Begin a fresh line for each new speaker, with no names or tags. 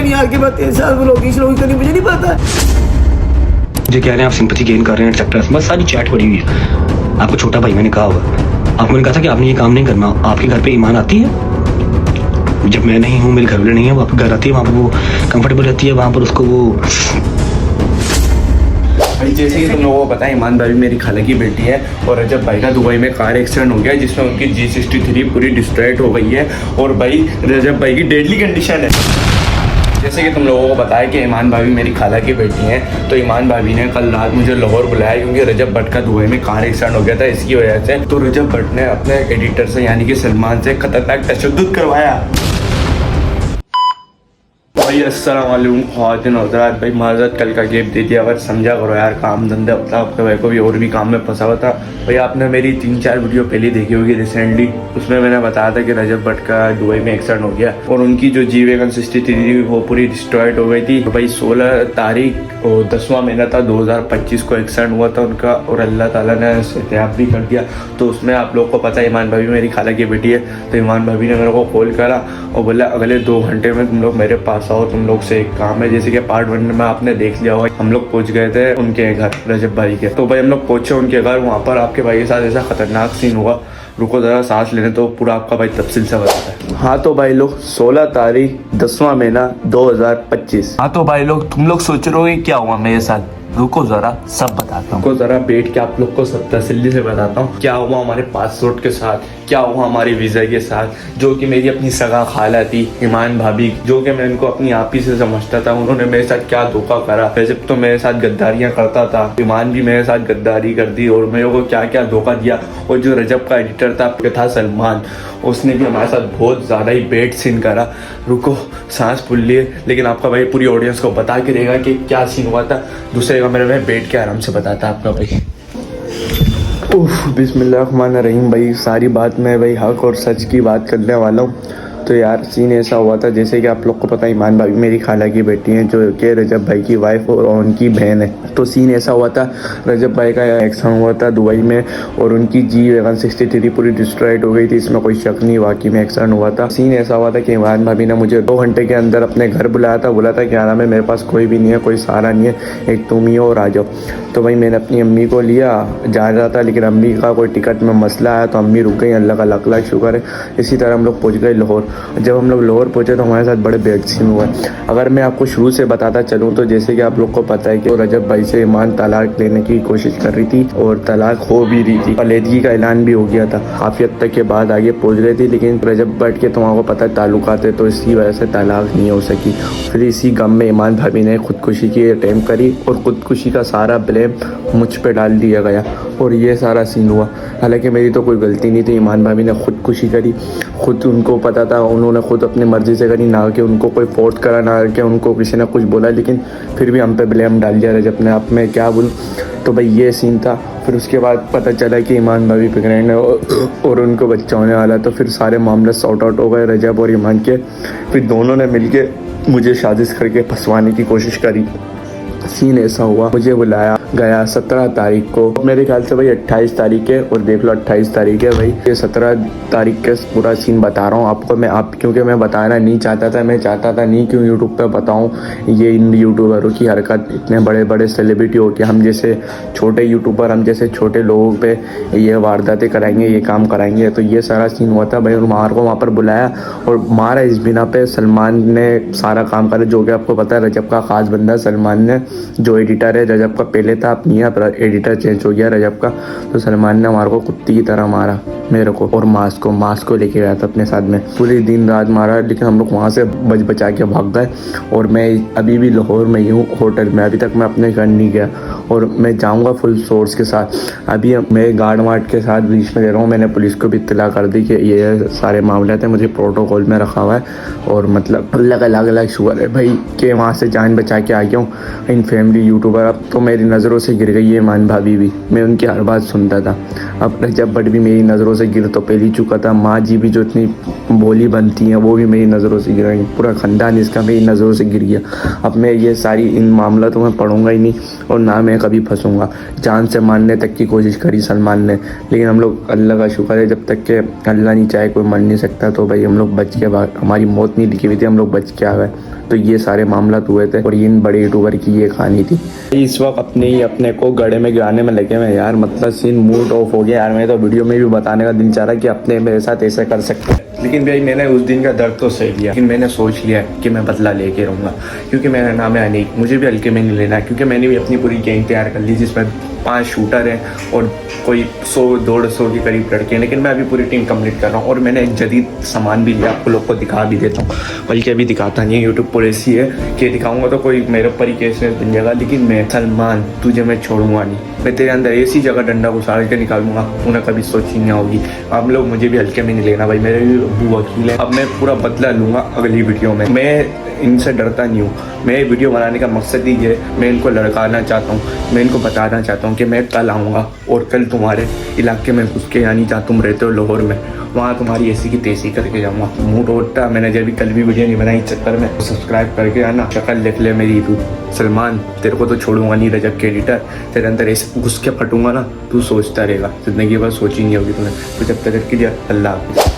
नहीं यार कि मैं 3 साल व्लॉगिंग श्लॉगिंग करनी, मुझे नहीं पता।
मुझे कह रहे हैं आप सिंपैथी गेन कर रहे हैं एक्सेप्टेंस, बस सारी चैट पड़ी हुई है। आपको छोटा भाई मैंने कहा होगा, आपको मैंने कहा था कि आपने ये काम नहीं करना। आपके घर पे ईमान आती है? जब मैं नहीं हूँ, मेरे घर वाले नहीं है, वो आपके घर आती है, वहाँ पर वो कंफर्टेबल रहती है, वहाँ पर उसको वो
भाई जैसे कि तुम लोगों को पता है ईमान भाभी मेरी खाला की बेटी है और रजब भाई का दुबई में कार एक्सीडेंट हो गया जिसमें उनकी G63 पूरी डिस्ट्रॉयड हो गई है और भाई रजब भाई की डेडली कंडीशन है। जैसे कि तुम लोगों को बताया कि ईमान भाभी मेरी खाला की बेटी हैं, तो ईमान भाभी ने कल रात मुझे लाहौर बुलाया क्योंकि रजब भट्ट का दुबई में कार एक्सीडेंट हो गया था। इसकी वजह से तो रजब भट्ट ने अपने एडिटर से यानी कि सलमान से खतरनाक तशद्दुद करवाया। भाई अस्सलाम वालेकुम ख़वातीन और हज़रात, भाई माज़रत कल का गेप दे दिया, अगर समझा करो यार, काम धंधे होता आपके भाई को भी और भी काम में फंसा हुआ था। भाई आपने मेरी 3-4 वीडियो पहले देखी होगी रिसेंटली, उसमें मैंने बताया था कि रजब भट्ट का दुबई में एक्सीडेंट हो गया और उनकी जो G63 थी वो पूरी डिस्ट्रॉयड हो गई थी। तो भाई 16 तारीख और 10वां महीना था 2025 को एक्सीडेंट हुआ था उनका और अल्लाह ताला ने सेहतयाब भी कर दिया। तो उसमें आप लोग को पता है ईमान भाभी मेरी खाला की बेटी है, तो ईमान भाभी ने मेरे को कॉल करा और बोला अगले 2 घंटे में तुम लोग मेरे पास आओ, तुम लोग से एक काम है। जैसे कि पार्ट 1 में आपने देख लिया होगा, हम लोग पहुंच गए थे उनके घर रजब भाई के। तो भाई हम लोग पहुंचे उनके घर, वहाँ पर आपके भाई के साथ ऐसा खतरनाक सीन हुआ, रुको ज़रा सांस लेने तो पूरा आपका भाई तफसील से बताता है। हाँ तो भाई लोग 16 तारीख 10वां महीना 2025। हाँ तो भाई लोग तुम लोग सोच रहे हो क्या हुआ मेरे साथ, रुको जरा सब बताता हूँ। रुको जरा बैठ के आप लोग को सब तसल्ली से बताता हूँ क्या हुआ हमारे पासपोर्ट के साथ, क्या हुआ हमारी वीज़ा के साथ, जो कि मेरी अपनी सगा खाला थी ईमान भाभी, जो कि मैं इनको अपनी आप ही से समझता था। उन्होंने मेरे साथ क्या धोखा करा, रजब तो मेरे साथ गद्दारियाँ करता था, ईमान भी मेरे साथ गद्दारी कर दी और मेरे को क्या क्या धोखा दिया। और जो रजब का एडिटर था सलमान, उसने भी हमारे साथ बहुत ज़्यादा ही बैड सीन करा। रुको सांस फूल लिए, लेकिन आपका भाई पूरी ऑडियंस को बता के रहेगा कि क्या सीन हुआ था। दूसरे का मेरे में बैठ के आराम से बताता आपका भाई। बिस्मिल्लाहिर्रहमानिर्रहीम। भाई सारी बात मैं भाई हक और सच की बात करने वाला हूँ। तो यार सीन ऐसा हुआ था, जैसे कि आप लोग को पता है ईमान भाभी मेरी खाला की बेटी हैं जो कि रजब भाई की वाइफ और उनकी बहन है। तो सीन ऐसा हुआ था, रजब भाई का एक्सीडेंट हुआ था दुबई में और उनकी G63 पूरी डिस्ट्रॉयड हो गई थी, इसमें कोई शक नहीं, वाकई में एक्सीडेंट हुआ था। सीन ऐसा हुआ था कि ईमान भाभी ने मुझे 2 घंटे के अंदर अपने घर बुलाया था, बोला था कि आराम है मेरे पास कोई भी नहीं है, कोई सहारा नहीं है, एक तुम ही हो और आ जाओ। तो भाई मैंने अपनी अम्मी को लिया, जा रहा था लेकिन अम्मी का कोई टिकट में मसला आया तो अम्मी रुक गई, अल्लाह का लाख लाख शुक्र है। इसी तरह हम लोग पहुँच गए लाहौर। जब हम लोग लाहौर पहुँचे तो हमारे साथ बड़े बेड सीन हुआ। अगर मैं आपको शुरू से बताता चलूँ तो जैसे कि आप लोग को पता है कि रजब भाई से ईमान तलाक लेने की कोशिश कर रही थी और तलाक हो भी रही थी, अलीदगी का ऐलान भी हो गया था, काफ़ी हद तक के बाद आगे पहुँच रही थी। लेकिन रजब भट्ट के तुम्हारा पता है ताल्लुकात है, तो इसी वजह से तलाक नहीं हो सकी। फिर इसी गम में ईमान भाभी ने खुदकुशी की अटैम्प्ट करी और खुदकुशी का सारा ब्लेम मुझ पर डाल दिया गया और ये सारा सीन हुआ। हालांकि मेरी तो कोई गलती नहीं थी, ईमान भाभी ने खुदकुशी करी, खुद उनको पता था, उन्होंने खुद अपनी मर्ज़ी से करी, ना कि उनको कोई फोर्स करा, ना कि उनको किसी ने कुछ बोला, लेकिन फिर भी हम पे ब्लेम डाल दिया रजब ने। आप मैं क्या बोलूँ। तो भाई ये सीन था। फिर उसके बाद पता चला कि ईमान भाभी प्रेग्नेंट है और उनको बच्चा होने वाला, तो फिर सारे मामले सॉर्ट आउट हो गए रजब और ईमान के। फिर दोनों ने मिलके मुझे साजिश करके फंसवाने की कोशिश करी। सीन ऐसा हुआ, मुझे बुलाया गया 17 तारीख को, मेरे ख्याल से भाई 28 तारीख है और देख लो 28 तारीख है भाई। ये 17 तारीख के पूरा सीन बता रहा हूँ आपको मैं, क्योंकि मैं बताना नहीं चाहता था, मैं चाहता था नहीं क्यों यूट्यूब पे बताऊँ ये इन यूट्यूबरों की हरकत, इतने बड़े बड़े सेलिब्रिटी हो के हम जैसे छोटे यूट्यूबर, हम जैसे छोटे लोगों पे ये वारदातें कराएंगे, ये काम कराएंगे। तो ये सारा सीन हुआ था भाई और मार को वहाँ पर बुलाया और मारा इस बिना पे सलमान ने सारा काम करा, जो कि आपको पता है रजब का ख़ास बंदा सलमान ने, जो एडिटर है रजब का पहले था, अपनी यहाँ पर एडिटर चेंज हो गया रजब का। तो सलमान ने हमारे को कुत्ती की तरह मारा मेरे को और मास्क को लेके गया था अपने साथ में, पूरी दिन रात मारा। लेकिन हम लोग वहाँ से बचा के भाग गए और मैं अभी भी लाहौर में ही हूँ होटल में, अभी तक मैं अपने घर नहीं गया और मैं जाऊँगा फुल सोर्स के साथ। अभी मैं गार्ड वार्ड के साथ बीच में दे रहा हूँ, मैंने पुलिस को भी इत्तला कर दी कि ये सारे मामले थे, मुझे प्रोटोकॉल में रखा हुआ है और मतलब अल्लाह का अलग शुक्र है भाई कि वहाँ से जान बचा के आ गया हूँ। इन फैमिली यूट्यूबर अब तो मेरी नज़रों से गिर गई है ईमान भाभी भी, मैं उनकी हर बात सुनता था, अब रजब भट्ट भी मेरी नज़रों से गिर तो पहले चुका था, माँ जी भी जो इतनी बोली बनती हैं वो भी मेरी नज़रों से गिर गई, पूरा ख़ानदान इसका मेरी नज़रों से गिर गया। अब मैं ये सारी इन मामला तो मैं पढ़ूंगा ही नहीं और ना मैं कभी फंसूंगा। जान से मारने तक की कोशिश करी सलमान ने, लेकिन हम लोग अल्लाह का शुक्र है जब तक कि अल्लाह नहीं चाहे कोई मर नहीं सकता, तो भाई हम लोग बच के, हमारी मौत नहीं लिखी हुई थी, हम लोग बच के आ गए। तो ये सारे मामला हुए थे और इन बड़े यूट्यूबर की ये कहानी थी। इस वक्त अपने को गड़े में गिराने में लगे हुए यार, मतलब सीन मूड ऑफ हो गया यार। मैं तो वीडियो में भी बताने का दिल चाह रहा कि अपने मेरे साथ ऐसे कर सकते हैं, लेकिन भाई मैंने उस दिन का दर्द तो सह लिया, लेकिन मैंने सोच लिया कि मैं बदला लेके रहूँगा, क्योंकि मेरा नाम है अनीक, मुझे भी हल्के में नहीं लेना है, क्योंकि मैंने भी अपनी पूरी गैंग तैयार कर ली जिसमें 5 शूटर हैं और कोई 100-150 के करीब लड़के हैं, लेकिन मैं अभी पूरी टीम कंप्लीट कर रहा हूँ और मैंने एक जदीद सामान भी लिया, आपको लोग को दिखा भी देता हूँ, बल्कि अभी दिखाता नहीं है, यूट्यूब पर ऐसी है कि दिखाऊंगा तो कोई मेरे ऊपर ही केस बन जाएगा। लेकिन मैं सलमान, तुझे मैं छोड़ूंगा नहीं, मैं तेरे अंदर ऐसी जगह डंडा घुसाड़ के निकालूंगा उन्हें कभी सोची नहीं होगी। आप लोग मुझे भी हल्के में नहीं लेना भाई, मेरे भी अब्बू वकील है। अब मैं पूरा बदला लूँगा अगली वीडियो में, मैं इनसे डरता नहीं हूँ। मैं वीडियो बनाने का मकसद ही है, मैं इनको लड़काना चाहता हूँ, मैं इनको बताना चाहता हूँ कि मैं कल आऊँगा और कल तुम्हारे इलाके में घुस के, यानी जहाँ तुम रहते हो लाहौर में, वहाँ तुम्हारी ऐसी की तैसी करके जाऊँगा। मुँह तोड़ता मैंने जब भी कल भी वीडियो नहीं बनाई, इस चक्कर में सब्सक्राइब करके आना, शक्ल देख ले मेरी। तू सलमान, तेरे को तो छोड़ूंगा नहीं रजब के एडिटर, तेरे अंदर ऐसे घुस के फटूंगा ना, तू सोचता रहेगा, जिंदगी भर सोची नहीं होगी तुम्हें। तो जब तक के लिए अल्लाह हाफ़िज़।